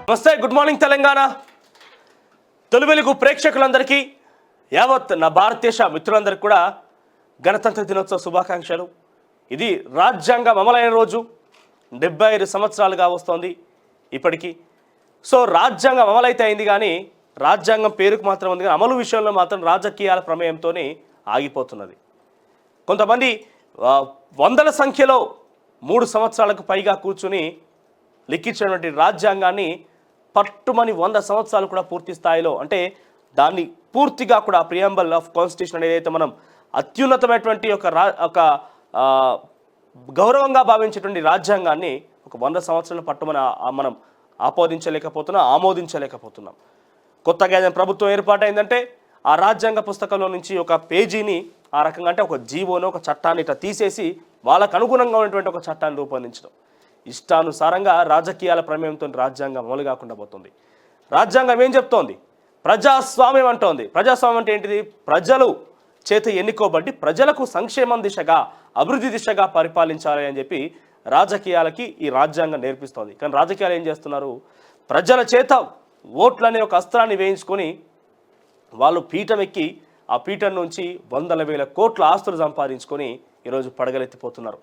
నమస్తే, good morning Telangana. తొలి వెలుగు ప్రేక్షకులందరికీ, యావత్ నా భారతదేశ మిత్రులందరికీ కూడా గణతంత్ర దినోత్సవ శుభాకాంక్షలు. ఇది రాజ్యాంగం అమలైన రోజు. 75 సంవత్సరాలుగా వస్తోంది ఇప్పటికీ. సో రాజ్యాంగం అమలైతే అయింది, కానీ రాజ్యాంగం పేరుకు మాత్రం ఉంది, కానీ అమలు విషయంలో మాత్రం రాజకీయాల ప్రమేయంతోనే ఆగిపోతున్నది. కొంతమంది వందల సంఖ్యలో 3 సంవత్సరాలకు పైగా కూర్చుని లిఖించినటువంటి రాజ్యాంగాన్ని పట్టుమని 100 సంవత్సరాలు కూడా పూర్తి స్థాయిలో, అంటే దాన్ని పూర్తిగా కూడా ప్రియంబల్ ఆఫ్ కాన్స్టిట్యూషన్ ఏదైతే మనం అత్యున్నతమైనటువంటి ఒక గౌరవంగా భావించేటువంటి రాజ్యాంగాన్ని ఒక 100 సంవత్సరాల పట్టుమని మనం ఆమోదించలేకపోతున్నాం. కొత్తగా ఏదైనా ప్రభుత్వం ఏర్పాటైందంటే ఆ రాజ్యాంగ పుస్తకంలో నుంచి ఒక పేజీని ఆ రకంగా, అంటే ఒక జీవోను, ఒక చట్టాన్ని ఇట్లా తీసేసి వాళ్ళకు అనుగుణంగా ఉన్నటువంటి ఒక చట్టాన్ని రూపొందించడం. ఇష్టానుసారంగా రాజకీయాల ప్రమేయంతో రాజ్యాంగం అమలు కాకుండా పోతుంది. రాజ్యాంగం ఏం చెప్తోంది? ప్రజాస్వామ్యం అంటోంది. ప్రజాస్వామ్యం అంటే ఏంటిది? ప్రజలు చేత ఎన్నుకోబడి ప్రజలకు సంక్షేమం దిశగా, అభివృద్ధి దిశగా పరిపాలించాలి అని చెప్పి రాజకీయాలకి ఈ రాజ్యాంగం నేర్పిస్తోంది. కానీ రాజకీయాలు ఏం చేస్తున్నారు? ప్రజల చేత ఓట్లనే ఒక అస్త్రాన్ని వేయించుకొని వాళ్ళు పీఠం ఎక్కి ఆ పీఠం నుంచి వందల వేల కోట్ల ఆస్తులు సంపాదించుకొని ఈరోజు పడగలెత్తిపోతున్నారు.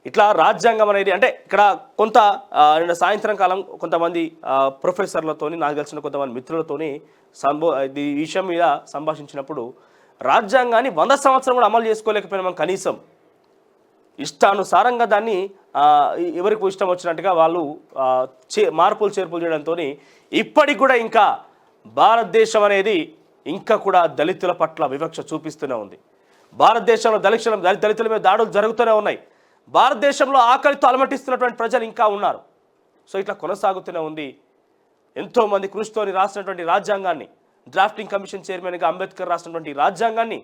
ఇట్లా రాజ్యాంగం అనేది, అంటే ఇక్కడ కొంత నిన్న సాయంత్రం కాలం కొంతమంది ప్రొఫెసర్లతోని, నాకు తెలిసిన కొంతమంది మిత్రులతోని ఈ విషయం మీద సంభాషించినప్పుడు, రాజ్యాంగాన్ని 100 సంవత్సరం కూడా అమలు చేసుకోలేకపోయినా కనీసం ఇష్టానుసారంగా దాన్ని ఎవరికి ఇష్టం వచ్చినట్టుగా వాళ్ళు మార్పులు చేర్పులు చేయడంతో ఇప్పటికి కూడా ఇంకా భారతదేశం అనేది ఇంకా కూడా దళితుల పట్ల వివక్ష చూపిస్తూనే ఉంది. భారతదేశంలో దళితుల మీద దాడులు జరుగుతూనే ఉన్నాయి. భారతదేశంలో ఆకలితో అలమటిస్తున్నటువంటి ప్రజలు ఇంకా ఉన్నారు. సో ఇట్లా కొనసాగుతూనే ఉంది. ఎంతోమంది కృషితోని రాసినటువంటి రాజ్యాంగాన్ని, డ్రాఫ్టింగ్ కమిషన్ చైర్మన్గా అంబేద్కర్ రాసినటువంటి రాజ్యాంగాన్ని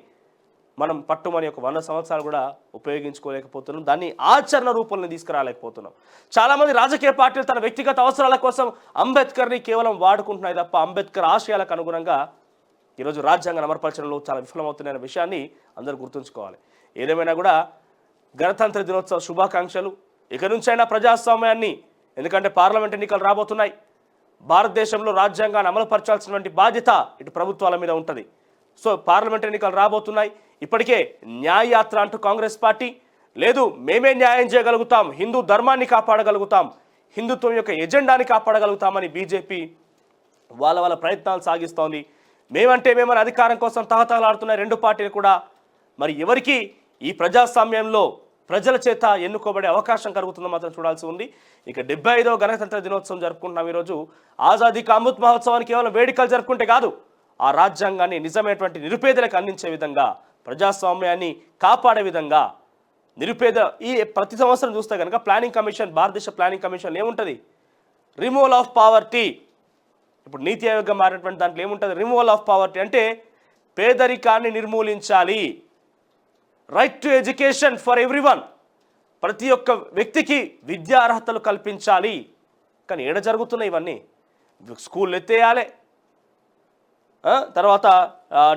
మనం పట్టుమని ఒక 100 సంవత్సరాలు కూడా ఉపయోగించుకోలేకపోతున్నాం. దాన్ని ఆచరణ రూపంలో తీసుకురాలేకపోతున్నాం. చాలామంది రాజకీయ పార్టీలు తన వ్యక్తిగత అవసరాల కోసం అంబేద్కర్ని కేవలం వాడుకుంటున్నాయి తప్ప అంబేద్కర్ ఆశయాలకు అనుగుణంగా ఈరోజు రాజ్యాంగాన్ని అమలుపరచడంలో చాలా విఫలమవుతున్నాయనే విషయాన్ని అందరూ గుర్తుంచుకోవాలి. ఏదేమైనా కూడా గణతంత్ర దినోత్సవ శుభాకాంక్షలు. ఇక నుంచైనా ప్రజాస్వామ్యాన్ని, ఎందుకంటే పార్లమెంట్ ఎన్నికలు రాబోతున్నాయి, భారతదేశంలో రాజ్యాంగాన్ని అమలుపరచాల్సినటువంటి బాధ్యత ఇటు ప్రభుత్వాల మీద ఉంటుంది. సో పార్లమెంట్ ఎన్నికలు రాబోతున్నాయి. ఇప్పటికే న్యాయయాత్ర అంటూ కాంగ్రెస్ పార్టీ, లేదు మేమే న్యాయం చేయగలుగుతాం, హిందూ ధర్మాన్ని కాపాడగలుగుతాం, హిందుత్వం యొక్క ఎజెండాని కాపాడగలుగుతామని బీజేపీ వాళ్ళ ప్రయత్నాలు సాగిస్తోంది. మేమని అధికారం కోసం తహతహలాడుతున్నాయి రెండు పార్టీలు కూడా. మరి ఎవరికి ఈ ప్రజాస్వామ్యంలో ప్రజల చేత ఎన్నుకోబడే అవకాశం కలుగుతుందో మాత్రం చూడాల్సి ఉంది. ఇక 75వ గణతంత్ర దినోత్సవం జరుపుకుంటున్నాం. ఈరోజు ఆజాదీ కా అమృత్ మహోత్సవాన్ని కేవలం వేడుకలు జరుపుకుంటే కాదు, ఆ రాజ్యాంగాన్ని నిజమైనటువంటి నిరుపేదలకు అందించే విధంగా, ప్రజాస్వామ్యాన్ని కాపాడే విధంగా, ఈ ప్రతి సంవత్సరం చూస్తే కనుక ప్లానింగ్ కమిషన్, భారతదేశ ప్లానింగ్ కమిషన్ ఏముంటుంది? Removal of poverty. ఇప్పుడు నీతి ఆయోగం మారినటువంటి దాంట్లో ఏముంటుంది? రిమూవల్ ఆఫ్ పావర్టీ అంటే పేదరికాన్ని నిర్మూలించాలి. Right to education for everyone, ప్రతి ఒక్క వ్యక్తికి విద్యా అర్హతలు కల్పించాలి. కానీ ఏడ జరుగుతున్నాయి ఇవన్నీ? స్కూల్ ఎత్తేయాలి, తర్వాత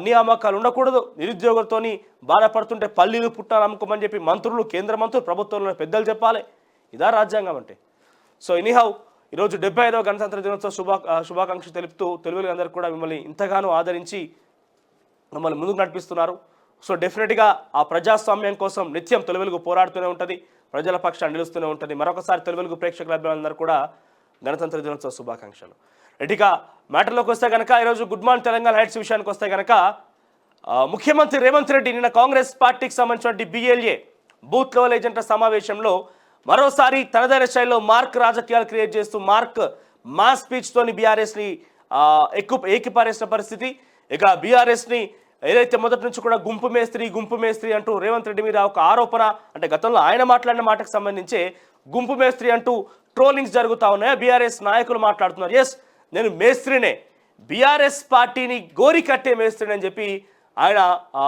నియామకాలు ఉండకూడదు, నిరుద్యోగులతోని బాధపడుతుంటే పల్లీలు పుట్టాలు అమ్ముకోమని చెప్పి మంత్రులు, కేంద్ర మంత్రులు, ప్రభుత్వంలో పెద్దలు చెప్పాలి. ఇదా రాజ్యాంగం అంటే? సో ఎనీహౌ ఈరోజు 75వ గణతంత్ర దినోత్సవ శుభాకాంక్షలు తెలుపుతూ తెలుగులు అందరూ కూడా మిమ్మల్ని ఇంతగానో ఆదరించి మమ్మల్ని ముందుకు నడిపిస్తున్నారు. సో డెఫినెట్గా ఆ ప్రజాస్వామ్యం కోసం నిత్యం తొలి వెలుగు పోరాడుతూనే ఉంటుంది, ప్రజల పక్షాన్ని నిలుస్తూనే ఉంటుంది. మరొకసారి తొలి వెలుగు ప్రేక్షకుల అభిమానులందరూ కూడా గణతంత్ర దినోత్సవ శుభాకాంక్షలు. రెడ్డిగా మ్యాటర్లోకి వస్తే కనుక, ఈరోజు గుడ్ మార్నింగ్ తెలంగాణ హైట్స్ విషయానికి వస్తే కనుక, ముఖ్యమంత్రి రేవంత్ రెడ్డి నిన్న కాంగ్రెస్ పార్టీకి సంబంధించిన BLA బూత్ లెవెల్ ఏజెంట్ల సమావేశంలో మరోసారి తనదైన శైలిలో మార్క్ రాజకీయాలు క్రియేట్ చేస్తూ మాస్ స్పీచ్తోని బీఆర్ఎస్ని ఏకిపారేసిన పరిస్థితి. ఇక బీఆర్ఎస్ని ఏదైతే మొదటి నుంచి కూడా గుంపు మేస్త్రి అంటూ రేవంత్ రెడ్డి మీద ఒక ఆరోపణ, అంటే గతంలో ఆయన మాట్లాడిన మాటకు సంబంధించి గుంపు మేస్త్రి అంటూ ట్రోలింగ్స్ జరుగుతూ ఉన్నాయో బీఆర్ఎస్ నాయకులు మాట్లాడుతున్నారు. ఎస్, నేను మేస్త్రినే, బీఆర్ఎస్ పార్టీని గోరి కట్టే మేస్త్రిని అని చెప్పి ఆయన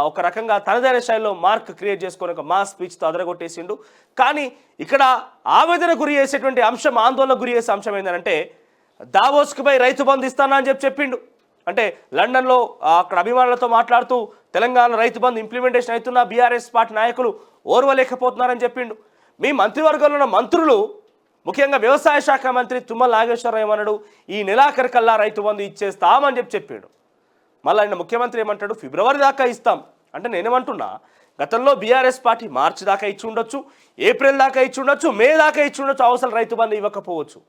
ఒక రకంగా తనదైన శైలిలో మార్క్ క్రియేట్ చేసుకొని ఒక మాస్ స్పీచ్తో అదరగొట్టేసిండు. కానీ ఇక్కడ ఆవేదన గురి చేసేటువంటి అంశం, ఆందోళన గురి చేసే అంశం ఏంటంటే, దావోస్కి పోయి రైతు బంధు ఇస్తానా అని చెప్పిండు. అంటే లండన్లో అక్కడ అభిమానులతో మాట్లాడుతూ తెలంగాణ రైతు బంధు ఇంప్లిమెంటేషన్ అవుతున్నా బీఆర్ఎస్ పార్టీ నాయకులు ఓర్వలేకపోతున్నారని చెప్పిండు. మీ మంత్రివర్గంలో ఉన్న మంత్రులు ముఖ్యంగా వ్యవసాయ శాఖ మంత్రి తుమ్మల నాగేశ్వరరావు ఏమన్నాడు, ఈ నెలాఖరికల్లా రైతు బంధు ఇచ్చేస్తామని చెప్పాడు. మళ్ళీ ఆయన ముఖ్యమంత్రి ఏమంటాడు, ఫిబ్రవరి దాకా ఇస్తాం అంటే నేనేమంటున్నా, గతంలో బీఆర్ఎస్ పార్టీ మార్చి దాకా ఇచ్చి ఉండొచ్చు, ఏప్రిల్ దాకా ఇచ్చి ఉండొచ్చు, మే దాకా ఇచ్చి ఉండొచ్చు, అవసరం రైతు బంధు ఇవ్వకపోవచ్చు.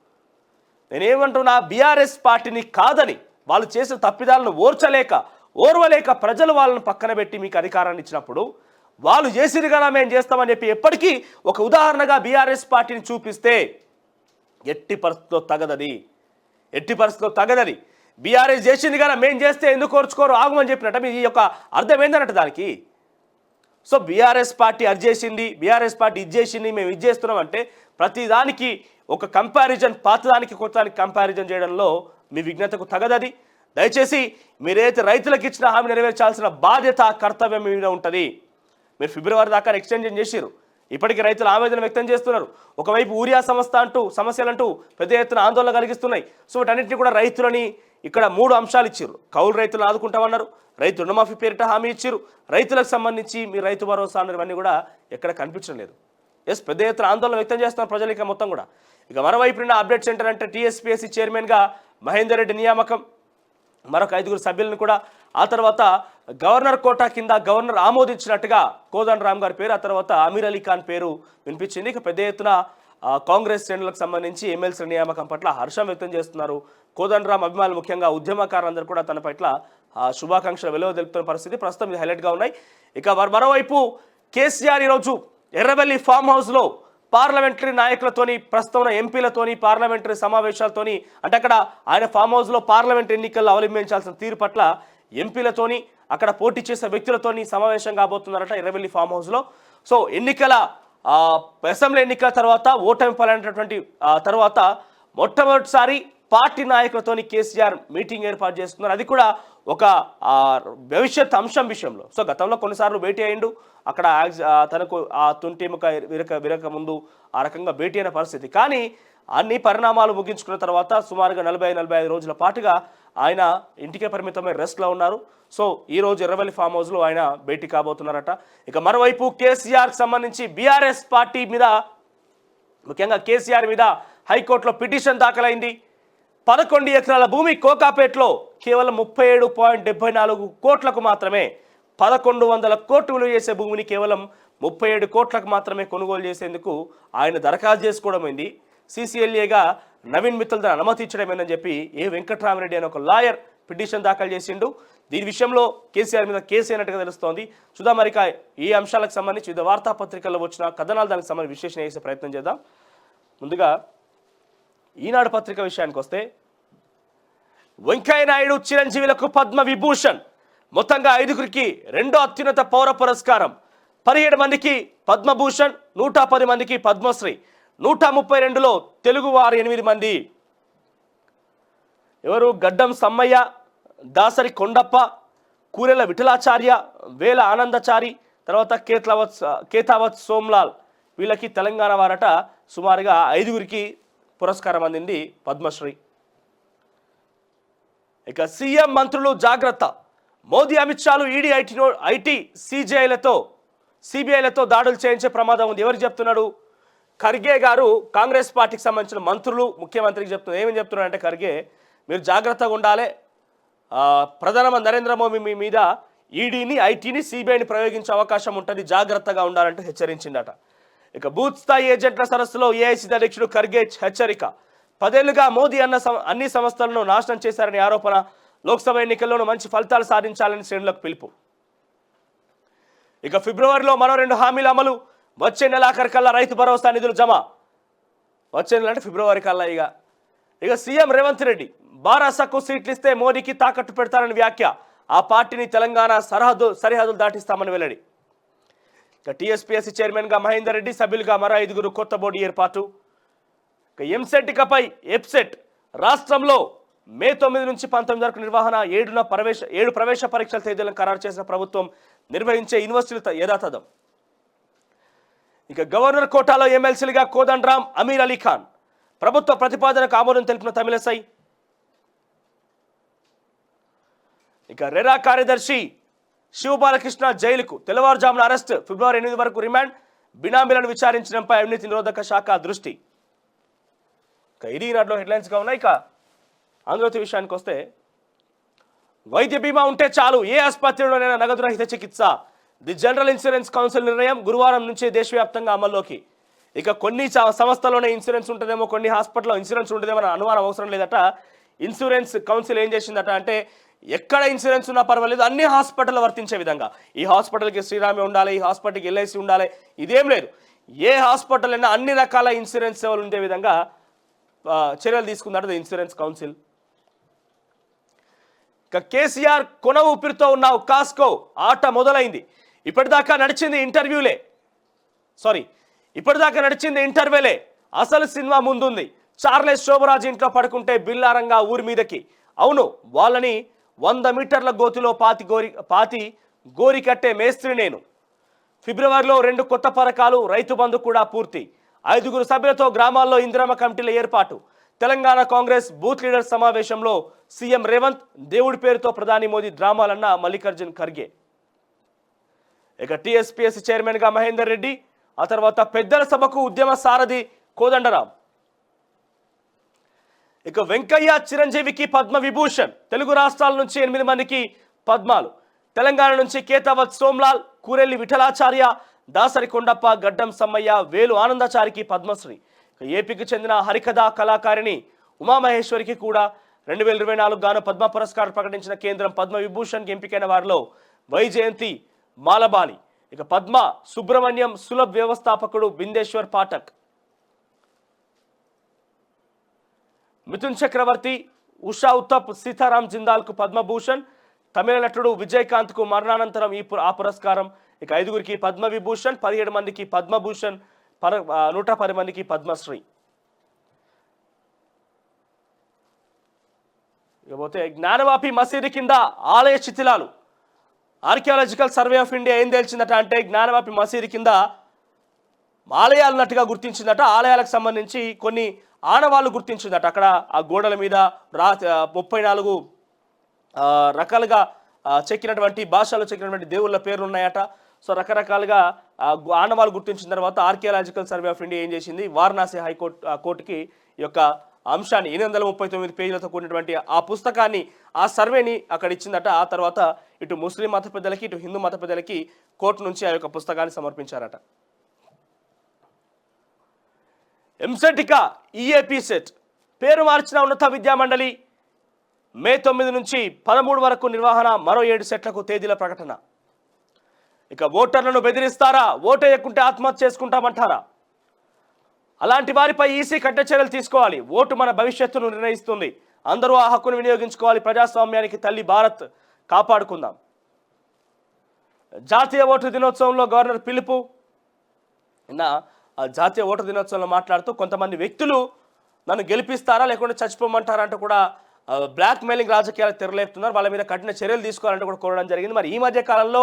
నేనేమంటున్నా, బీఆర్ఎస్ పార్టీని కాదని, వాళ్ళు చేసిన తప్పిదాలను ఓర్వలేక ప్రజలు వాళ్ళని పక్కన పెట్టి మీకు అధికారాన్ని ఇచ్చినప్పుడు వాళ్ళు చేసిరు కదా మేము చేస్తామని చెప్పి ఎప్పటికీ ఒక ఉదాహరణగా బీఆర్ఎస్ పార్టీని చూపిస్తే ఎట్టి పరిస్థితిలో తగదది. బీఆర్ఎస్ చేసింది కదా మేము చేస్తే ఎందుకు కోర్చుకోరు ఆగమని చెప్పినట్ట మీ యొక్క అర్థం ఏందన్నట్టు దానికి. సో బీఆర్ఎస్ పార్టీ అది చేసింది, బీఆర్ఎస్ పార్టీ ఇది చేసింది, మేము ఇది చేస్తున్నాం అంటే ప్రతిదానికి ఒక కంపారిజన్, పాతదానికి కొత్తదానికి కంపారిజన్ చేయడంలో మీ విజ్ఞతకు తగదది. దయచేసి మీరైతే రైతులకు ఇచ్చిన హామీ నెరవేర్చాల్సిన బాధ్యత, కర్తవ్యం మీద ఉంటుంది. మీరు ఫిబ్రవరి దాకా ఎక్స్టెన్షన్ చేసిరు, ఇప్పటికీ రైతులు ఆవేదన వ్యక్తం చేస్తున్నారు. ఒకవైపు ఊరియా సమస్యలంటూ పెద్ద ఎత్తున ఆందోళన కలిగిస్తున్నాయి. సో వాటన్నింటినీ కూడా రైతులని ఇక్కడ 3 అంశాలు ఇచ్చారు. కౌలు రైతులను ఆదుకుంటామన్నారు, రైతు రుణమాఫీ పేరిట హామీ ఇచ్చారు, రైతులకు సంబంధించి మీ రైతు భరోసా అన్నది ఇవన్నీ కూడా ఎక్కడ కనిపించడం లేదు. పెద్ద ఎత్తున ఆందోళన వ్యక్తం చేస్తున్నారు ప్రజలు ఇక మొత్తం కూడా. ఇక మరోవైపు అప్డేట్ సెంటర్ అంటే టీఎస్పీఎస్సీ చైర్మన్గా మహేందర్ రెడ్డి నియామకం, మరొక 5 సభ్యులను కూడా, ఆ తర్వాత గవర్నర్ కోటా కింద గవర్నర్ ఆమోదించినట్టుగా కోదండరామ్ గారి పేరు, ఆ తర్వాత అమీర్ అలీ ఖాన్ పేరు వినిపించింది. ఇక పెద్ద ఎత్తున కాంగ్రెస్ శ్రేణులకు సంబంధించి ఎమ్మెల్సీ నియామకం పట్ల హర్షం వ్యక్తం చేస్తున్నారు. కోదండరామ్ అభిమానులు, ముఖ్యంగా ఉద్యమకారులందరూ కూడా తన పట్ల శుభాకాంక్షలు వెలువ తెలుపుతున్న పరిస్థితి ప్రస్తుతం ఇది హైలైట్గా ఉన్నాయి. ఇక మరోవైపు కేసీఆర్ ఈరోజు ఎర్రవెల్లి ఫామ్ హౌస్లో పార్లమెంటరీ నాయకులతోని, ప్రస్తుతం ఎంపీలతోని పార్లమెంటరీ సమావేశాలతోని, అంటే అక్కడ ఆయన ఫామ్ హౌస్లో పార్లమెంట్ ఎన్నికల్లో అవలంబించాల్సిన తీరు పట్ల ఎంపీలతోని, అక్కడ పోటీ చేసే వ్యక్తులతోని సమావేశం కాబోతున్నారట ఎర్రవెల్లి ఫామ్ హౌస్లో. సో అసెంబ్లీ ఎన్నికల తర్వాత ఓటమి పాలైనటువంటి తర్వాత మొట్టమొదటిసారి పార్టీ నాయకులతోని కేసీఆర్ మీటింగ్ ఏర్పాటు చేస్తున్నారు. అది కూడా ఒక భవిష్యత్ అంశం విషయంలో. సో గతంలో కొన్నిసార్లు భేటీ అయ్యిండు, అక్కడ తనకు ఆ తుంటిముక విరక ముందు ఆ రకంగా భేటీ అయిన పరిస్థితి. కానీ అన్ని పరిణామాలు ముగించుకున్న తర్వాత సుమారుగా 40-45 రోజుల పాటుగా ఆయన ఇంటికే పరిమితమై రెస్ట్లో ఉన్నారు. సో ఈరోజు ఎర్రవెల్లి ఫామ్ హౌస్లో ఆయన భేటీ కాబోతున్నారట. ఇక మరోవైపు కేసీఆర్కి సంబంధించి బీఆర్ఎస్ పార్టీ మీద, ముఖ్యంగా కేసీఆర్ మీద హైకోర్టులో పిటిషన్ దాఖలైంది. 11 ఎకరాల భూమి కోకాపేటలో కేవలం 37.74 కోట్లకు మాత్రమే, 1100 కోట్లు విలువ చేసే భూమిని కేవలం 37 కోట్లకు మాత్రమే కొనుగోలు చేసేందుకు ఆయన దరఖాస్తు చేసుకోవడమైంది. సీసీఎల్ఏగా నవీన్ మిత్తల్ దాన్ని అనుమతి ఇచ్చడమేనని చెప్పి ఏ వెంకట్రామరెడ్డి అనే ఒక లాయర్ పిటిషన్ దాఖలు చేసిండు. దీని విషయంలో కేసీఆర్ మీద కేసు అయినట్టుగా తెలుస్తోంది. చూద్దాం మరి ఈ అంశాలకు సంబంధించి వివిధ వార్తాపత్రికల్లో వచ్చిన కథనాలు దానికి సంబంధించి విశ్లేషణ చేసే ప్రయత్నం చేద్దాం. ముందుగా ఈనాడు పత్రిక విషయానికి వస్తే, వెంకయ్య నాయుడు చిరంజీవులకు పద్మ విభూషణ్, మొత్తంగా 5గురికి రెండో అత్యున్నత పౌర పురస్కారం, 17 మందికి పద్మభూషణ్, 110 మందికి పద్మశ్రీ, 132లో తెలుగు వారు 8 మంది. ఎవరు? గడ్డం సమ్మయ్య, దాసరి కొండప్ప, కూరెల విఠలాచార్య, వేల ఆనందచారి, తర్వాత కేతావత్ సోమ్లాల్, వీళ్ళకి తెలంగాణ వారట. సుమారుగా 5గురికి పురస్కారం అందింది పద్మశ్రీ. ఇక సీఎం మంత్రులు జాగ్రత్త, మోదీ అమిత్ షాలు ఈడీ ఐటీ సిబిఐలతో దాడులు చేయించే ప్రమాదం ఉంది. ఎవరికి చెప్తున్నాడు? ఖర్గే గారు కాంగ్రెస్ పార్టీకి సంబంధించిన మంత్రులు ముఖ్యమంత్రికి చెప్తున్నారు. ఏమని చెప్తున్నారు అంటే, ఖర్గే మీరు జాగ్రత్తగా ఉండాలి, ప్రధానమంత్రి నరేంద్ర మోదీ మీ మీద ఈడీని, ఐటీని, సిబిఐని ప్రయోగించే అవకాశం ఉంటుంది, జాగ్రత్తగా ఉండాలంటూ హెచ్చరించిందట. ఇక బూత్ స్థాయి ఏజెంట్ల సరస్సులో ఏఐసీసీ అధ్యక్షుడు ఖర్గే హెచ్చరిక, 10 ఏళ్లుగా మోదీ అన్ని సంస్థలను నాశనం చేశారని ఆరోపణ, లోక్సభ ఎన్నికల్లోనూ మంచి ఫలితాలు సాధించాలని శ్రేణులకు పిలుపు. ఇక ఫిబ్రవరిలో మరో 2 హామీల అమలు, వచ్చే నెలాఖరికల్లా రైతు భరోసా నిధులు జమ. వచ్చే నెల అంటే ఫిబ్రవరి కల్లా. ఇక సీఎం రేవంత్ రెడ్డి బారాసకు సీట్లు ఇస్తే మోడీకి తాకట్టు పెడతారని వ్యాఖ్య, ఆ పార్టీని తెలంగాణ సరిహద్దులు దాటిస్తామని వెల్లడి. ఇక టీఎస్పీఎస్సీ చైర్మన్గా మహేందర్ రెడ్డి, సభ్యులుగా మరో 5 కొత్త బోర్డు ఏర్పాటు. ఇక ఎంసెట్ ఇకపై ఎప్సెట్, రాష్ట్రంలో మే 9 నుంచి 19 వరకు నిర్వహణ, 7 ప్రవేశ పరీక్షల తేదీలను ఖరారు చేసిన ప్రభుత్వం, నిర్వహించే యూనివర్సిటీల యథాతథం. ఇక గవర్నర్ కోటాలో ఎమ్మెల్సీలుగా కోదండరామ్, అమీర్ అలీ ఖాన్, ప్రభుత్వ ప్రతిపాదనకు ఆమోదం తెలిపిన తమిళసై. ఇక రెరా కార్యదర్శి శివబాలకృష్ణ జైలుకు, తెల్లవారుజామున అరెస్ట్, ఫిబ్రవరి 8 వరకు రిమాండ్, బినామీలను విచారించడంపై అవినీతి నిరోధక శాఖ దృష్టి. ఇది ఈనాడులో హెడ్లైన్స్గా ఉన్నాయి. ఇక ఆంధ్రజ్యోతి విషయానికి వస్తే, వైద్య బీమా ఉంటే చాలు ఏ ఆసుపత్రిలోనైనా నగదు రహిత చికిత్స, ది జనరల్ ఇన్సూరెన్స్ కౌన్సిల్ నిర్ణయం గురువారం నుంచి దేశవ్యాప్తంగా అమల్లోకి. ఇక కొన్ని సంస్థల్లోనే ఇన్సూరెన్స్ ఉంటుందేమో, కొన్ని హాస్పిటల్లో ఇన్సూరెన్స్ ఉంటుందేమో అని అనుమానం అవసరం లేదట. ఇన్సూరెన్స్ కౌన్సిల్ ఏం చేసిందట అంటే, ఎక్కడ ఇన్సూరెన్స్ ఉన్నా పర్వాలేదు అన్ని హాస్పిటల్ వర్తించే విధంగా, ఈ హాస్పిటల్కి శ్రీరామి ఉండాలి, ఈ హాస్పిటల్కి ఎల్ఐసి ఉండాలి, ఇదేం లేదు, ఏ హాస్పిటల్ అయినా అన్ని రకాల ఇన్సూరెన్స్ సేవలు ఉండే విధంగా చర్యలు తీసుకుందట ఇన్సూరెన్స్ కౌన్సిల్. ఇక కేసీఆర్ కొన ఊపిరితో ఉన్నావు కాస్కో ఆట మొదలైంది. ఇప్పటిదాకా నడిచింది ఇంటర్వ్యూలే, అసలు సినిమా ముందుంది. చార్లెస్ శోభరాజ్ ఇంట్లో పడుకుంటే బిల్లారంగా ఊరి మీదకి. అవును, వాళ్ళని 100 మీటర్ల గోతిలో పాతి గోరి కట్టే మేస్త్రి నేను. ఫిబ్రవరిలో 2 కొత్త పథకాలు, రైతు బంధు కూడా పూర్తి. 5 సభ్యులతో గ్రామాల్లో ఇందిరమ్మ కమిటీల ఏర్పాటు. తెలంగాణ కాంగ్రెస్ బూత్ లీడర్ సమావేశంలో సీఎం రేవంత్, దేవుడి పేరుతో ప్రధాని మోదీ డ్రామాలన్న మల్లికార్జున్ ఖర్గే. ఇక టీఎస్పీఎస్సీ చైర్మన్గా మహేందర్ రెడ్డి, ఆ తర్వాత పెద్దల సభకు ఉద్యమ సారథి కోదండరాం. ఇక వెంకయ్య చిరంజీవికి పద్మ విభూషణ్. తెలుగు రాష్ట్రాల నుంచి 8 మందికి పద్మాలు. తెలంగాణ నుంచి కేతావత్ సోమ్లాల్, కూరెల్లి విఠలాచార్య, దాసరి కొండప్ప, గడ్డం సమ్మయ్య, వేలు ఆనందాచారికి పద్మశ్రీ. ఏపీకి చెందిన హరికథా కళాకారిణి ఉమామహేశ్వరికి కూడా 2024 గాను పద్మ పురస్కారం ప్రకటించిన కేంద్రం. పద్మ విభూషణ్కి ఎంపికైన వారిలో వైజయంతి మాలబాలి, ఇక పద్మ సుబ్రహ్మణ్యం సులభ్ వ్యవస్థాపకుడు బిందేశ్వర్ పాఠక్. మిథున్ చక్రవర్తి, ఉషా ఉత్తప్, సీతారాం జిందాల్కు పద్మభూషణ్. తమిళ నటుడు విజయకాంత్కు మరణానంతరం ఆ పురస్కారం. ఇక 5గురికి పద్మవిభూషణ్, 17 మందికి పద్మభూషణ్, 110 మందికి పద్మశ్రీ. ఇకపోతే జ్ఞానవాపి మసీదు కింద ఆలయ శిథిలాలు. ఆర్కియాలజికల్ సర్వే ఆఫ్ ఇండియా ఏం తేల్చిందట అంటే, జ్ఞానవాపి మసీదు కింద ఆలయాలు ఉన్నట్టుగా గుర్తించిందట. ఆలయాలకు సంబంధించి కొన్ని ఆనవాళ్ళు గుర్తించిందట. అక్కడ ఆ గోడల మీద 34 రకాలుగా చెక్కినటువంటి భాషలో చెక్కినటువంటి దేవుళ్ళ పేర్లు ఉన్నాయట. సో రకరకాలుగా ఆనవాళ్ళు గుర్తించిన తర్వాత ఆర్కియాలజికల్ సర్వే ఆఫ్ ఇండియా ఏం చేసింది, వారణాసి కోర్టుకి ఈ యొక్క అంశాన్ని 839 పేజీలతో కూడినటువంటి ఆ పుస్తకాన్ని, ఆ సర్వేని అక్కడ ఇచ్చిందట. ఆ తర్వాత ఇటు ముస్లిం మత పెద్దలకి, ఇటు హిందూ మత పెద్దలకి కోర్టు నుంచి ఆ యొక్క పుస్తకాన్ని సమర్పించారట. ఎంసెట్ ఈఏపీ సెట్ పేరు మార్చిన ఉన్నత విద్యామండలి. మే 9 నుంచి 13 వరకు నిర్వహణ. మరో 7 సెట్లకు తేదీల ప్రకటన. ఇక ఓటర్లను బెదిరిస్తారా, ఓటేయకుంటే ఆత్మహత్య చేసుకుంటామంటారా? అలాంటి వారిపై ఈసీ కఠిన చర్యలు తీసుకోవాలి. ఓటు మన భవిష్యత్తును నిర్ణయిస్తుంది. అందరూ ఆ హక్కును వినియోగించుకోవాలి. ప్రజాస్వామ్యానికి తల్లి భారత్, కాపాడుకుందాం. జాతీయ ఓటు దినోత్సవంలో గవర్నర్ పిలుపు. జాతీయ ఓటు దినోత్సవంలో మాట్లాడుతూ కొంతమంది వ్యక్తులు నన్ను గెలిపిస్తారా లేకుంటే చచ్చిపోమంటారా అంటూ కూడా బ్లాక్ మెయిలింగ్ రాజకీయాలు తెరలేపుతున్నారు. వాళ్ళ మీద కఠిన చర్యలు తీసుకోవాలంటూ కూడా కోరడం జరిగింది. మరి ఈ మధ్య కాలంలో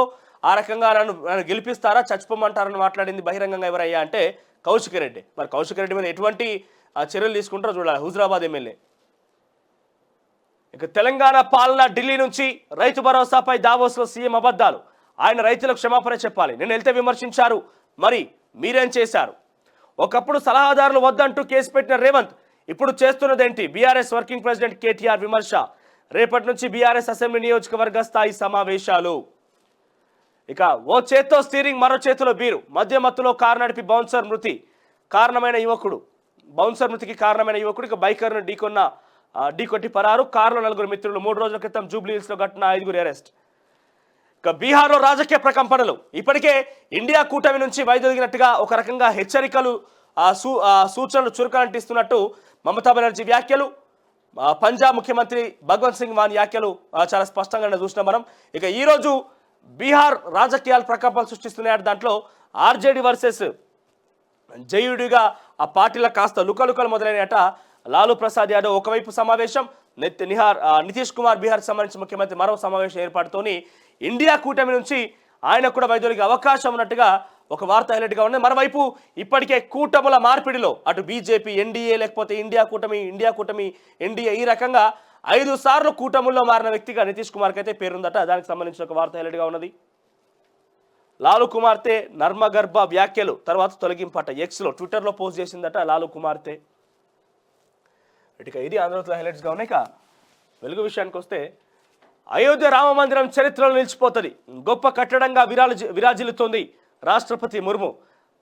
ఆ రకంగా నన్ను గెలిపిస్తారా చచ్చిపోమంటారని మాట్లాడింది బహిరంగంగా ఎవరయ్యా అంటే కౌశిక్ రెడ్డి. మరి కౌశిక్ రెడ్డి మీద ఎటువంటి చర్యలు తీసుకుంటారో చూడాలి. హుజరాబాద్ ఎమ్మెల్యే. ఇక తెలంగాణ పాలన ఢిల్లీ నుంచి. రైతు భరోసాపై దావోస్లో సీఎం అబద్ధాలు. ఆయన రైతులకు క్షమాపణ చెప్పాలి. నేను వెళ్తే విమర్శించారు, మరి మీరేం చేశారు? ఒకప్పుడు సలహాదారులు వద్దంటూ కేసు పెట్టిన రేవంత్ ఇప్పుడు చేస్తున్నదేంటి? బీఆర్ఎస్ వర్కింగ్ ప్రెసిడెంట్ కేటీఆర్ విమర్శ. రేపటి నుంచి బీఆర్ఎస్ అసెంబ్లీ నియోజకవర్గ స్థాయి సమావేశాలు. ఇక ఓ చేత్తో స్టీరింగ్, మరో చేతిలో బీరు, మధ్య మత్తులో కారు నడిపి బౌన్సర్ మృతికి కారణమైన యువకుడు ఇక బైకర్ను ఢీకొట్టి పరారు. కారులో 4 మిత్రులు. 3 రోజుల క్రితం జూబ్లీహిల్స్లో ఘటన, 5గురు అరెస్ట్. ఇక బీహార్లో రాజకీయ ప్రకంపనలు. ఇప్పటికే ఇండియా కూటమి నుంచి వైదొలిగినట్టుగా ఒక రకంగా హెచ్చరికలు, సూచనలు చురుకంటిస్తున్నట్టు మమతా బెనర్జీ వ్యాఖ్యలు, పంజాబ్ ముఖ్యమంత్రి భగవంత్ సింగ్ మాన్ వ్యాఖ్యలు చాలా స్పష్టంగా చూసినాం మనం. ఇక ఈరోజు బీహార్ రాజకీయాలు ప్రకంపనలు సృష్టిస్తున్నాయి. దాంట్లో ఆర్జేడీ వర్సెస్ జేయూడీగా ఆ పార్టీల కాస్త లుకలుకలు మొదలైనట. లాలూ ప్రసాద్ యాదవ్ ఒకవైపు సమావేశం, నితీష్ కుమార్ బీహార్కి సంబంధించిన ముఖ్యమంత్రి మరో సమావేశం ఏర్పాటుతోని ఇండియా కూటమి నుంచి ఆయన కూడా వైదొలిగే అవకాశం ఉన్నట్టుగా ఒక వార్త హైలైట్గా ఉంది. మరోవైపు ఇప్పటికే కూటముల మార్పిడిలో అటు బీజేపీ, ఎన్డీఏ, లేకపోతే ఇండియా కూటమి ఎన్డీఏ, ఈ రకంగా 5 సార్లు కూటముల్లో మారిన వ్యక్తిగా నితీష్ కుమార్కి అయితే పేరుందట. దానికి సంబంధించిన ఒక వార్త హైలైట్గా ఉన్నది. లాలూ కుమార్తె నర్మగర్భ వ్యాఖ్యలు తర్వాత తొలగింపట. ఎక్స్లో, ట్విట్టర్లో పోస్ట్ చేసిందట లాలూ కుమార్తె. ఇక ఇది ఆంధ్రప్రదేశ్ హైలైట్స్గా ఉన్నాయి. ఇక వెలుగు విషయానికి వస్తే అయోధ్య రామ మందిరం చరిత్రలో నిలిచిపోతుంది, గొప్ప కట్టడంగా విరాజిల్లుతోంది. రాష్ట్రపతి ముర్ము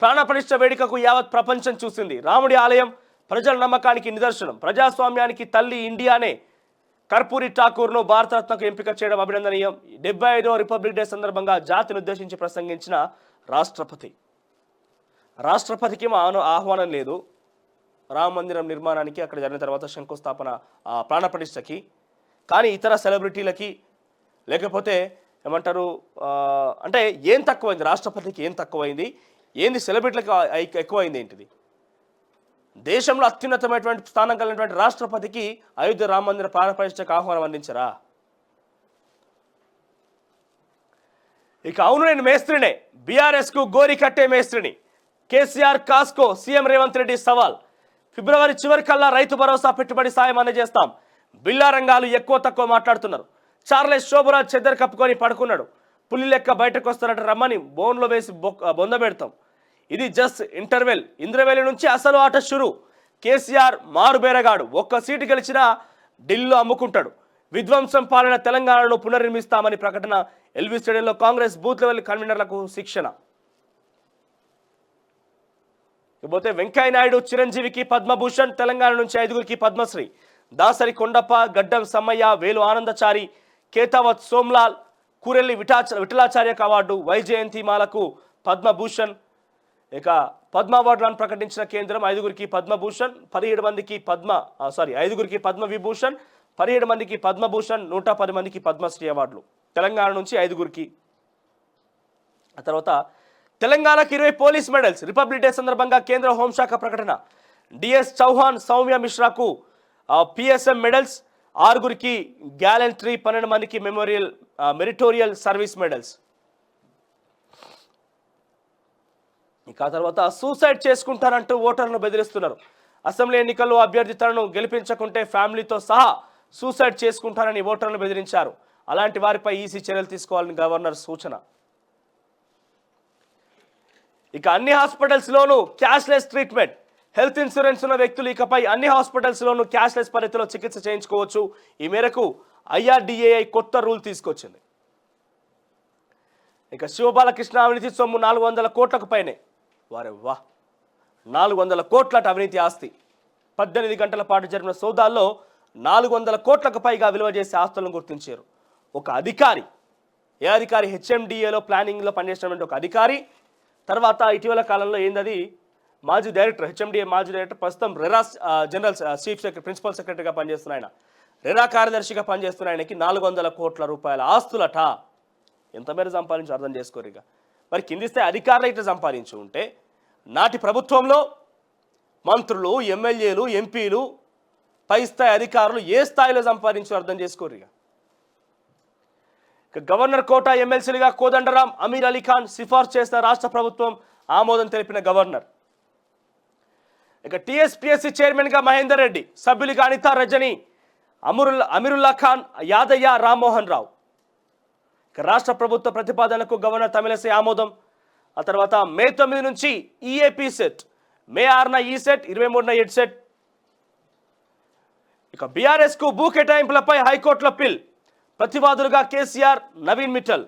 ప్రాణప్రతిష్ఠ వేడుకకు యావత్ ప్రపంచం చూసింది. రాముడి ఆలయం ప్రజల నమ్మకానికి నిదర్శనం. ప్రజాస్వామ్యానికి తల్లి ఇండియానే కర్పూరి ఠాకూర్ను భారతరత్నకు ఎంపిక చేయడం అభినందనీయం. 75వ రిపబ్లిక్ డే సందర్భంగా జాతిని ఉద్దేశించి ప్రసంగించిన రాష్ట్రపతికి ఆహ్వానం లేదు రామ మందిరం నిర్మాణానికి, అక్కడ జరిగిన తర్వాత శంకుస్థాపన ప్రాణప్రతిష్ఠకి. కానీ ఇతర సెలబ్రిటీలకి లేకపోతే ఏమంటారు అంటే ఏం తక్కువైంది, రాష్ట్రపతికి ఏం తక్కువైంది, ఏంది సెలబ్రిటీలకు ఎక్కువైంది ఏంటిది? దేశంలో అత్యున్నతమైనటువంటి స్థానం కలిగినటువంటి రాష్ట్రపతికి అయోధ్య రామ మందిర ప్రాణప్రతిష్ఠకు ఆహ్వానం అందించరా? ఇక అవును నేను మేస్త్రినే, బీఆర్ఎస్కు గోరి కట్టే మేస్త్రిని. కేసీఆర్ కాస్కో సీఎం రేవంత్ రెడ్డి సవాల్. ఫిబ్రవరి చివరికల్లా రైతు భరోసా పెట్టుబడి సాయం అందజేస్తాం. బిల్లా రంగాలు ఎక్కువ తక్కువ మాట్లాడుతున్నారు. చార్లెస్ శోభరాజ్ చెద్దరు కప్పుకొని పడుకున్నాడు. పులి లెక్క బయటకు వస్తారట, రమ్మని బోన్లో వేసి బొంద పెడతాం. ఇది జస్ట్ ఇంటర్వెల్. ఇంద్రవేలి నుంచి అసలు ఆట షురు. కేసీఆర్ మారుబేరగాడు, ఒక్క సీటు గెలిచినా ఢిల్లీలో అమ్ముకుంటాడు. విధ్వంసం పాలన తెలంగాణను పునర్నిర్మిస్తామని ప్రకటన. ఎల్బీ స్టేడియంలో కాంగ్రెస్ బూత్ లెవెల్ కన్వీనర్లకు శిక్షణ. ఇకపోతే వెంకయ్యనాయుడు చిరంజీవికి పద్మభూషణ్, తెలంగాణ నుంచి 5గురికి పద్మశ్రీ. దాసరి కొండప్ప, గడ్డం సమ్మయ్య, వేలు ఆనందచారి, కేతావత్ సోమ్లాల్, కూరెల్లి విఠలాచార్యకు అవార్డు. వైజయంతిమాలకు పద్మభూషణ్. ఇక పద్మ అవార్డులను ప్రకటించిన కేంద్రం. 5గురికి పద్మభూషణ్, 17 మందికి 5గురికి పద్మ విభూషణ్, 17 మందికి పద్మభూషణ్, 110 మందికి పద్మశ్రీ అవార్డులు. తెలంగాణ నుంచి 5గురికి. ఆ తర్వాత తెలంగాణకు 20 పోలీస్ మెడల్స్. రిపబ్లిక్ డే సందర్భంగా కేంద్ర హోంశాఖ ప్రకటన. డిఎస్ చౌహాన్, సౌమ్య మిశ్రాకు పిఎస్ఎం మెడల్స్. 6గురికి గ్యాలంట్రీ, 12 మందికి మెరిటోరియల్ సర్వీస్ మెడల్స్. ఇక తర్వాత సూసైడ్ చేసుకుంటారంటూ ఓటర్లను బెదిరిస్తున్నారు. అసెంబ్లీ ఎన్నికల్లో అభ్యర్థి తనను గెలిపించకుంటే ఫ్యామిలీతో సహా సూసైడ్ చేసుకుంటారని ఓటర్లను బెదిరించారు. అలాంటి వారిపై ఈసీ చర్యలు తీసుకోవాలని గవర్నర్ సూచన. ఇక అన్ని హాస్పిటల్స్లోనూ క్యాష్లెస్ ట్రీట్మెంట్. హెల్త్ ఇన్సూరెన్స్ ఉన్న వ్యక్తులు ఇకపై అన్ని హాస్పిటల్స్లోనూ క్యాష్లెస్ పద్ధతిలో చికిత్స చేయించుకోవచ్చు. ఈ మేరకు ఐఆర్డీఏఐ కొత్త రూల్ తీసుకొచ్చింది. ఇక శివబాలకృష్ణ అవినీతి సొమ్ము 400 కోట్లకు పైనే. వారే వా, 400 కోట్లట అవినీతి ఆస్తి. 18 గంటల పాటు జరిగిన సోదాల్లో 400 కోట్లకు పైగా విలువ చేసే ఆస్తులను గుర్తించారు. ఒక అధికారి, ఏ అధికారి? హెచ్ఎండిఏలో ప్లానింగ్లో పనిచేసినటువంటి ఒక అధికారి. తర్వాత ఇటీవల కాలంలో ఏందది మాజీ డైరెక్టర్, హెచ్ఎండిఏ మాజీ డైరెక్టర్, ప్రస్తుతం రెరా జనరల్ ప్రిన్సిపల్ సెక్రటరీగా పనిచేస్తున్న ఆయన, రెరా కార్యదర్శిగా పనిచేస్తున్న ఆయనకి 400 కోట్ల రూపాయల ఆస్తులట. ఎంత మేర సంపాదించి అర్థం చేసుకోరు. ఇక మరి కింది స్థాయి అధికారులు ఇట్లా సంపాదించి ఉంటే నాటి ప్రభుత్వంలో మంత్రులు, ఎమ్మెల్యేలు, ఎంపీలు, పై స్థాయి అధికారులు ఏ స్థాయిలో సంపాదించో అర్థం చేసుకోరు. ఇక గవర్నర్ కోటా ఎమ్మెల్సీలుగా కోదండరాం, అమీర్ అలీ ఖాన్ సిఫార్సు చేసిన రాష్ట్ర ప్రభుత్వం ఆమోదం తెలిపిన గవర్నర్. ఇక టీఎస్పీఎస్సీ చైర్మన్గా మహేందర్ రెడ్డి, సభ్యులుగా అనితా రజని, అమీరుల్లా ఖాన్, యాదయ్య, రామ్మోహన్ రావు. ఇక రాష్ట్ర ప్రభుత్వ ప్రతిపాదనకు గవర్నర్ తమిళసై ఆమోదం. ఆ తర్వాత మే 9 నుంచి ఈఏపీ సెట్, మే 6న ఈ సెట్, 23న ఎడ్ సెట్. ఇక బీఆర్ఎస్కు భూ కేటాయింపులపై హైకోర్టులో పిల్. ప్రతివాదులుగా కేసీఆర్, నవీన్ మిట్టల్.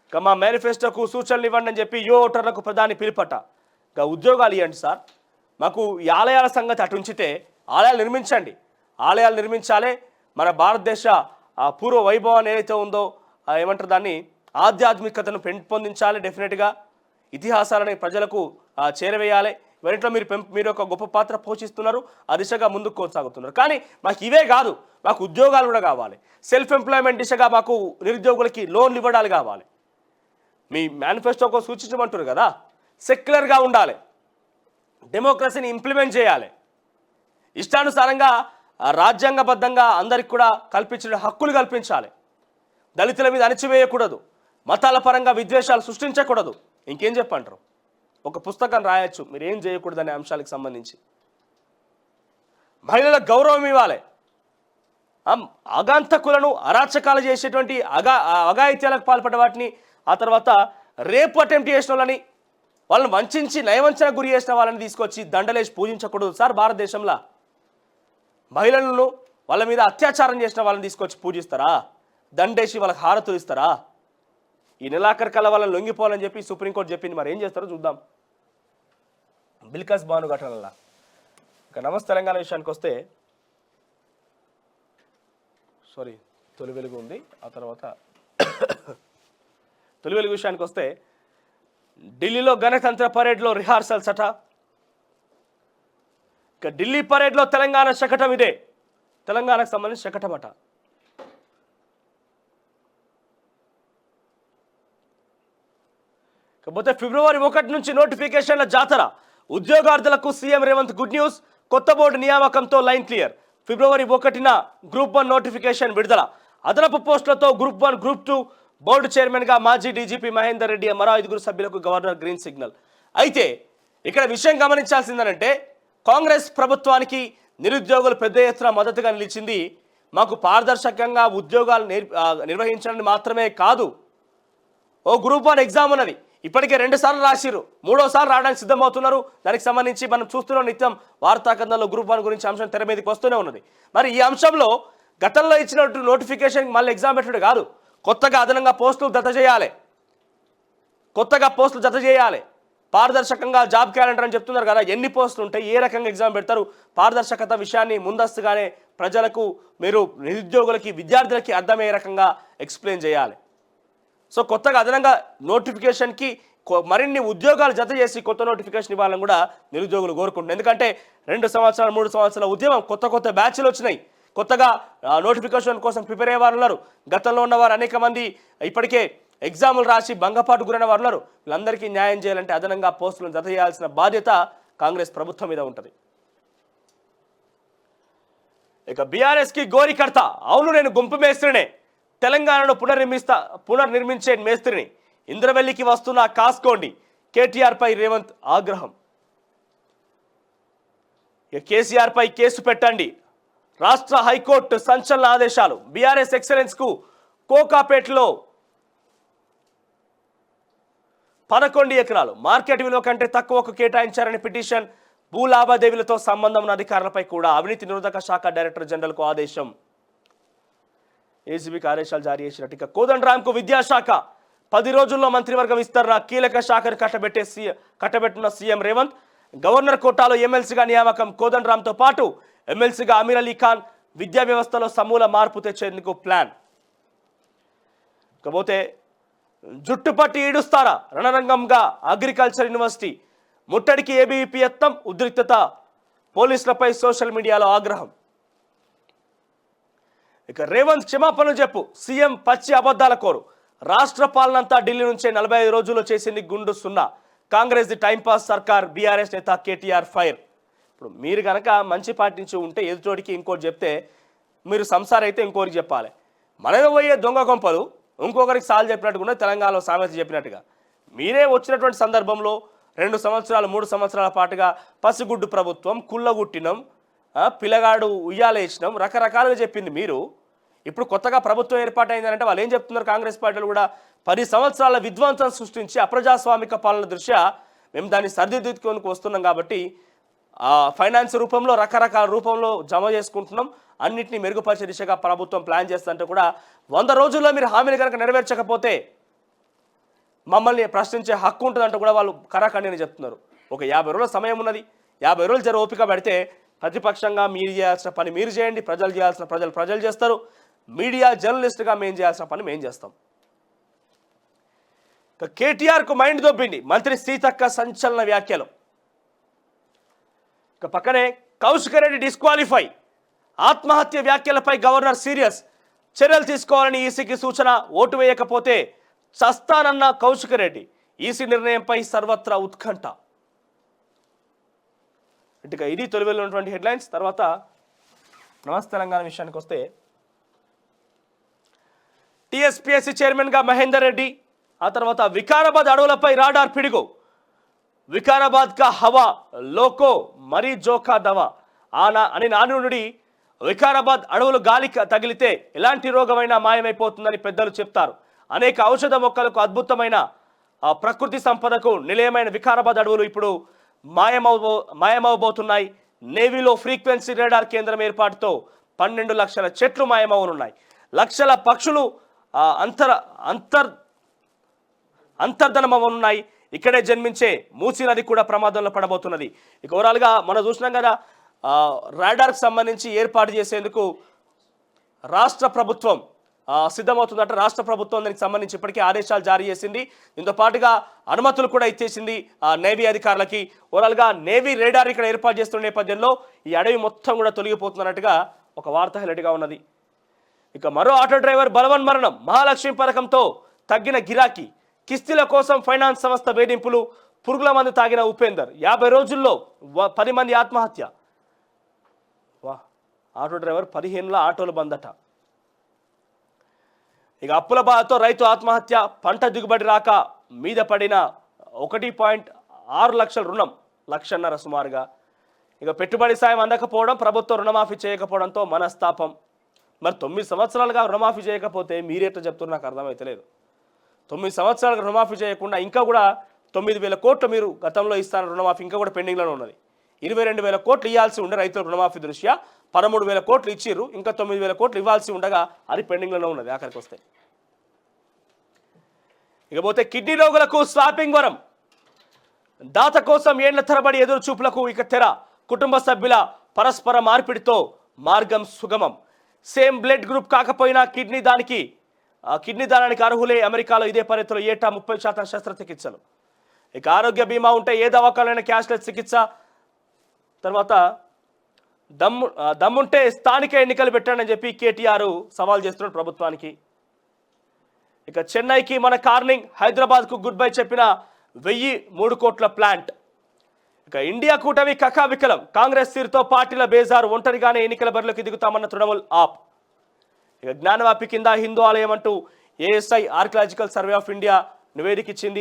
ఇక మా మేనిఫెస్టోకు సూచనలు ఇవ్వండి అని చెప్పి యువ ఓటర్లకు ప్రధాని పిలుపట. ఇక ఉద్యోగాలు ఇవ్వండి సార్, మాకు ఈ ఆలయాల సంగతి అటు ఉంచితే ఆలయాలు నిర్మించండి, ఆలయాలు నిర్మించాలి. మన భారతదేశ పూర్వ వైభవాన్ని ఏదైతే ఉందో ఏమంటారు దాన్ని, ఆధ్యాత్మికతను పెంపొందించాలి. డెఫినెట్గా ఇతిహాసాలని ప్రజలకు చేరవేయాలి. వీటిలో మీరు ఒక గొప్ప పాత్ర పోషిస్తున్నారు, ఆ దిశగా ముందుకు కొనసాగుతున్నారు. కానీ మాకు ఇవే కాదు, మాకు ఉద్యోగాలు కూడా కావాలి. సెల్ఫ్ ఎంప్లాయ్మెంట్ దిశగా మాకు నిరుద్యోగులకి లోన్లు ఇవ్వడాలు కావాలి. మీ మేనిఫెస్టోకు సూచించమంటారు కదా, సెక్యులర్గా ఉండాలి, డెమోక్రసీని ఇంప్లిమెంట్ చేయాలి, ఇష్టానుసారంగా రాజ్యాంగబద్ధంగా అందరికి కూడా కల్పించిన హక్కులు కల్పించాలి, దళితుల మీద అణిచివేయకూడదు, మతాల పరంగా విద్వేషాలు సృష్టించకూడదు. ఇంకేం చెప్పంటారు? ఒక పుస్తకం రాయొచ్చు మీరు ఏం చేయకూడదనే అంశాలకు సంబంధించి. మహిళలకు గౌరవం ఇవ్వాలి. అగాంతకులను, అరాచకాలు చేసేటువంటి అఘాయిత్యాలకు పాల్పడ్డ వాటిని, ఆ తర్వాత రేపు అటెంప్ట్ చేసిన వాళ్ళని, వాళ్ళని వంచి నయవంచనకు గురి చేసిన వాళ్ళని తీసుకొచ్చి దండలేసి పూజించకూడదు సార్ భారతదేశంలో. మహిళలను వాళ్ళ మీద అత్యాచారం చేసిన వాళ్ళని తీసుకొచ్చి పూజిస్తారా? దండేసి వాళ్ళకి హారతులు ఇస్తారా? ఈ నెలాఖరు కల్లా వాళ్ళని లొంగిపోవాలని చెప్పి సుప్రీంకోర్టు చెప్పింది. మరి ఏం చేస్తారో చూద్దాం. బిల్కాస్ బాను ఘటనలా. ఇక నమస్తే తెలంగాణ విషయానికి వస్తే, సారీ తొలి వెలుగు ఉంది, ఆ తర్వాత తొలి వెలుగు విషయానికి వస్తే ఢిల్లీలో గణతంత్ర పరేడ్లో రిహార్సల్స్ అట. ఇక ఢిల్లీ పరేడ్లో తెలంగాణ శకటం ఇదే, తెలంగాణకు సంబంధించిన శకటం అట. కాకపోతే ఫిబ్రవరి 1 నుంచి నోటిఫికేషన్ల జాతర. ఉద్యోగార్థులకు సీఎం రేవంత్ గుడ్ న్యూస్. కొత్త బోర్డు నియామకంతో లైన్ క్లియర్. ఫిబ్రవరి 1న గ్రూప్ 1 నోటిఫికేషన్ విడుదల. అదనపు పోస్టులతో గ్రూప్ 1, గ్రూప్ 2 బోర్డు చైర్మన్గా మాజీ డీజీపీ మహేందర్ రెడ్డి, మరో 5 సభ్యులకు గవర్నర్ గ్రీన్ సిగ్నల్. అయితే ఇక్కడ విషయం గమనించాల్సిందనంటే, కాంగ్రెస్ ప్రభుత్వానికి నిరుద్యోగులు పెద్ద ఎత్తున మద్దతుగా నిలిచింది. మాకు పారదర్శకంగా ఉద్యోగాలు నిర్వహించడానికి మాత్రమే కాదు, ఓ గ్రూప్ 1 ఎగ్జామ్ ఉన్నది, ఇప్పటికే 2 సార్లు రాసిరు, 3వసారి రావడానికి సిద్ధమవుతున్నారు. దానికి సంబంధించి మనం చూస్తున్నాం, నిత్యం వార్తా కథనాల్లో గ్రూప్ 1 గురించి అంశం తెర మీదకి వస్తూనే ఉన్నది. మరి ఈ అంశంలో గతంలో ఇచ్చినట్టు నోటిఫికేషన్ మళ్ళీ ఎగ్జామ్ పెట్టడం కాదు, కొత్తగా అదనంగా పోస్టులు జత చేయాలి, పారదర్శకంగా జాబ్ క్యాలెండర్ అని చెప్తున్నారు కదా. ఎన్ని పోస్టులు ఉంటాయి, ఏ రకంగా ఎగ్జామ్ పెడతారు, పారదర్శకత విషయాన్ని ముందస్తుగానే ప్రజలకు, మీరు నిరుద్యోగులకి, విద్యార్థులకి అర్థమయ్యే రకంగా ఎక్స్ప్లెయిన్ చేయాలి. సో కొత్తగా అదనంగా నోటిఫికేషన్కి మరిన్ని ఉద్యోగాలు జత చేసి కొత్త నోటిఫికేషన్ ఇవ్వాలని కూడా నిరుద్యోగులు కోరుకుంటున్నారు. ఎందుకంటే 2 సంవత్సరాలు 3 సంవత్సరాల ఉద్యమం, కొత్త బ్యాచ్లు వచ్చినాయి, కొత్తగా నోటిఫికేషన్ కోసం ప్రిపేర్ అయ్యే వారు ఉన్నారు. గతంలో ఉన్నవారు అనేక మంది ఇప్పటికే ఎగ్జాములు రాసి భంగపాటు గురైన వారు ఉన్నారు. వీళ్ళందరికీ న్యాయం చేయాలంటే అదనంగా పోస్టులను జత చేయాల్సిన బాధ్యత కాంగ్రెస్ ప్రభుత్వం మీద ఉంటుంది. ఇక బీఆర్ఎస్కి గోరికర్త. అవును, నేను గుంపు మేస్త్రినే, తెలంగాణను పునర్నిర్మించే మేస్త్రిని, ఇంద్రవెల్లికి వస్తున్న కాస్కోండి. కేటీఆర్ పై రేవంత్ ఆగ్రహం. కేసీఆర్ పై కేసు పెట్టండి, రాష్ట్ర హైకోర్టు సంచలన ఆదేశాలు. బీఆర్ఎస్ ఎక్సలెన్స్ కు కోకాపేటలో 11 ఎకరాలు మార్కెట్ విలువ కంటే తక్కువకు కేటాయించారని పిటిషన్. భూ లావాదేవీలతో సంబంధం ఉన్న అధికారులపై కూడా అవినీతి నిరోధక శాఖ డైరెక్టర్ జనరల్కు ఆదేశం. ఏసీబీకి ఆదేశాలు జారీ చేసినట్టు. ఇక కోదండరాంకు విద్యాశాఖ 10 రోజుల్లో మంత్రివర్గం విస్తరణ. కీలక శాఖను కట్టబెట్టిన సీఎం రేవంత్. గవర్నర్ కోటాలో ఎమ్మెల్సీగా నియామకం. కోదండరాంతో పాటు ఎమ్మెల్సీగా అమీర్ అలీ ఖాన్. విద్యా వ్యవస్థలో సమూల మార్పు తెచ్చేందుకు ప్లాన్. ఇకపోతే జుట్టుపట్టి ఈడుస్తారా, రణరంగంగా అగ్రికల్చర్ యూనివర్సిటీ. ముట్టడికి ఏబీవీపీ యత్నం, ఉద్రిక్తత. పోలీసులపై సోషల్ మీడియాలో ఆగ్రహం. ఇక రేవంత్ క్షమాపణలు చెప్పు, సీఎం పచ్చి అబద్ధాల కోరు. రాష్ట్ర పాలనంతా ఢిల్లీ నుంచే 45 రోజుల్లో చేసింది గుండు సున్నా. కాంగ్రెస్ ది టైంపాస్ సర్కార్. బీఆర్ఎస్ నేత కేటీఆర్ ఫైర్. ఇప్పుడు మీరు కనుక మంచి పాటించి ఉంటే ఎదుటోడికి ఇంకోటి చెప్తే, మీరు సంసారం అయితే ఇంకోరికి చెప్పాలి. మనమే పోయే దొంగ కొంపలు ఇంకొకరికి సాల్ చెప్పినట్టుగా తెలంగాణలో సామెత చెప్పినట్టుగా మీరే వచ్చినటువంటి సందర్భంలో 2 సంవత్సరాలు 3 సంవత్సరాల పాటుగా పసిగుడ్డు ప్రభుత్వం, కుళ్ళగుట్టినం, పిల్లగాడు ఉయ్యాలేసినాం, రకరకాలుగా చెప్పింది మీరు. ఇప్పుడు కొత్తగా ప్రభుత్వం ఏర్పాటైందంటే వాళ్ళు ఏం చెప్తున్నారు, కాంగ్రెస్ పార్టీలు కూడా 10 సంవత్సరాల విధ్వంసం సృష్టించి అప్రజాస్వామిక పాలన దృష్ట్యా మేము దాన్ని సరిదిద్దుకొని వస్తున్నాం కాబట్టి ఫైనాన్స్ రూపంలో, రకరకాల రూపంలో జమ చేసుకుంటున్నాం, అన్నింటినీ మెరుగుపరిచే దిశగా ప్రభుత్వం ప్లాన్ చేస్తుంటే కూడా 100 రోజుల్లో మీరు హామీలు కనుక నెరవేర్చకపోతే మమ్మల్ని ప్రశ్నించే హక్కు ఉంటుందంటే కూడా వాళ్ళు కరాఖండిని చెప్తున్నారు. ఒక 50 రోజుల సమయం ఉన్నది, 50 రోజులు జర ఓపిక పెడితే ప్రతిపక్షంగా మీరు చేయాల్సిన పని మీరు చేయండి, ప్రజలు చేయాల్సిన ప్రజలు చేస్తారు, మీడియా జర్నలిస్ట్గా మేము చేయాల్సిన పని మేము చేస్తాం. కేటీఆర్కు మైండ్ దొబ్బింది మంత్రి సీతక్క సంచలన వ్యాఖ్యలు. ఇక పక్కనే కౌశిక్ రెడ్డి డిస్క్వాలిఫై. ఆత్మహత్య వ్యాఖ్యలపై గవర్నర్ సీరియస్. చర్యలు తీసుకోవాలని ఈసీకి సూచన. ఓటు వేయకపోతే చస్తానన్న కౌశిక్ రెడ్డి. ఈసీ నిర్ణయంపై సర్వత్రా ఉత్కంఠ. ఇక ఇది తొలివేలు ఉన్నటువంటి హెడ్లైన్స్. తర్వాత నమస్తే తెలంగాణ విషయానికి వస్తే, టీఎస్పీఎస్సీ చైర్మన్గా మహేందర్ రెడ్డి. ఆ తర్వాత వికారాబాద్ అడవులపై రాడార్ పిడుగు. వికారాబాద్ కా హవా లోకో మరీ జోకా దవా అని నానుడి. వికారాబాద్ అడవులు గాలికి తగిలితే ఎలాంటి రోగమైనా మాయమైపోతుందని పెద్దలు చెప్తారు. అనేక ఔషధ మొక్కలకు అద్భుతమైన ప్రకృతి సంపదకు నిలయమైన వికారాబాద్ అడవులు ఇప్పుడు మాయమవబోతున్నాయి. నేవీలో ఫ్రీక్వెన్సీ రేడార్ కేంద్రం ఏర్పాటుతో 12 లక్షల చెట్లు మాయమవనున్నాయి. లక్షల పక్షులు అంతర్ధనమవనున్నాయి. ఇక్కడే జన్మించే మూసీ నది కూడా ప్రమాదంలో పడబోతున్నది. ఇక ఓవరాల్గా మనం చూసినాం కదా, రాడార్కి సంబంధించి ఏర్పాటు చేసేందుకు రాష్ట్ర ప్రభుత్వం సిద్ధమవుతుందంటే రాష్ట్ర ప్రభుత్వం దానికి సంబంధించి ఇప్పటికే ఆదేశాలు జారీ చేసింది. దీంతో పాటుగా అనుమతులు కూడా ఇచ్చేసింది నేవీ అధికారులకి. ఓవరాల్గా నేవీ రేడార్ ఇక్కడ ఏర్పాటు చేస్తున్న నేపథ్యంలో ఈ అడవి మొత్తం కూడా తొలగిపోతున్నట్టుగా ఒక వార్త హైలైట్గా ఉన్నది. ఇక మరో ఆటో డ్రైవర్ బలవన్ మరణం. మహాలక్ష్మి పథకంతో తగ్గిన గిరాకీ, కిస్తీల కోసం ఫైనాన్స్ సంస్థ వేధింపులు, పురుగుల మందు తాగిన ఉపేందర్. 50 రోజుల్లో 10 మంది ఆత్మహత్య. వా, ఆటో డ్రైవర్ 15ల ఆటోలు బందట. ఇక అప్పుల బాధతో రైతు ఆత్మహత్య. పంట దిగుబడి రాక మీద పడిన 1.6 లక్షల రుణం, 1.5 లక్షల సుమారుగా. ఇక పెట్టుబడి సాయం అందకపోవడం, ప్రభుత్వం రుణమాఫీ చేయకపోవడంతో మనస్తాపం. మరి 9 సంవత్సరాలుగా రుణమాఫీ చేయకపోతే మీరేట్లా చెప్తున్నారు నాకు అర్థమైతలేదు. 9 సంవత్సరాలుగా రుణమాఫీ చేయకుండా ఇంకా కూడా 9,000 కోట్లు మీరు గతంలో ఇస్తాన రుణమాఫీ ఇంకా కూడా పెండింగ్లోనే ఉన్నది. 22,000 కోట్లు ఇవ్వాల్సి ఉండే రైతుల రుణమాఫీ దృష్ట్యా 13,000 కోట్లు ఇచ్చిర్రు. ఇంకా 9,000 కోట్లు ఇవ్వాల్సి ఉండగా అది పెండింగ్లోనే ఉన్నది. ఆఖరికి వస్తే ఇకపోతే కిడ్నీ రోగులకు స్వాపింగ్ వరం. దాత కోసం ఏళ్ల తరబడి ఎదురు చూపులకు ఇక తెర. కుటుంబ సభ్యుల పరస్పర మార్పిడితో మార్గం సుగమం. సేమ్ బ్లడ్ గ్రూప్ కాకపోయినా కిడ్నీ దానానికి అర్హులే. అమెరికాలో ఇదే పద్ధతిలో ఏటా 30% శస్త్రచికిత్సలు. ఇక ఆరోగ్య బీమా ఉంటే ఏ దవాఖానైనా క్యాష్లెస్ చికిత్స. తర్వాత దమ్ముంటే స్థానిక ఎన్నికలు పెట్టండి అని చెప్పి కేటీఆర్ సవాల్ చేస్తున్నాడు ప్రభుత్వానికి. ఇక చెన్నైకి మన కార్నింగ్, హైదరాబాద్కు గుడ్ బై చెప్పిన 1,003 కోట్ల ప్లాంట్. ఇక ఇండియా కూటమి కకావికలం. కాంగ్రెస్ తీరుతో పార్టీల బేజారు. ఒంటరిగానే ఎన్నికల బరిలోకి దిగుతామన్న తృణమూల్ ఆప్. ఇక జ్ఞానవాపి కింద హిందూ ఆలయం అంటూ ASI archaeological survey of India నివేదిక ఇచ్చింది.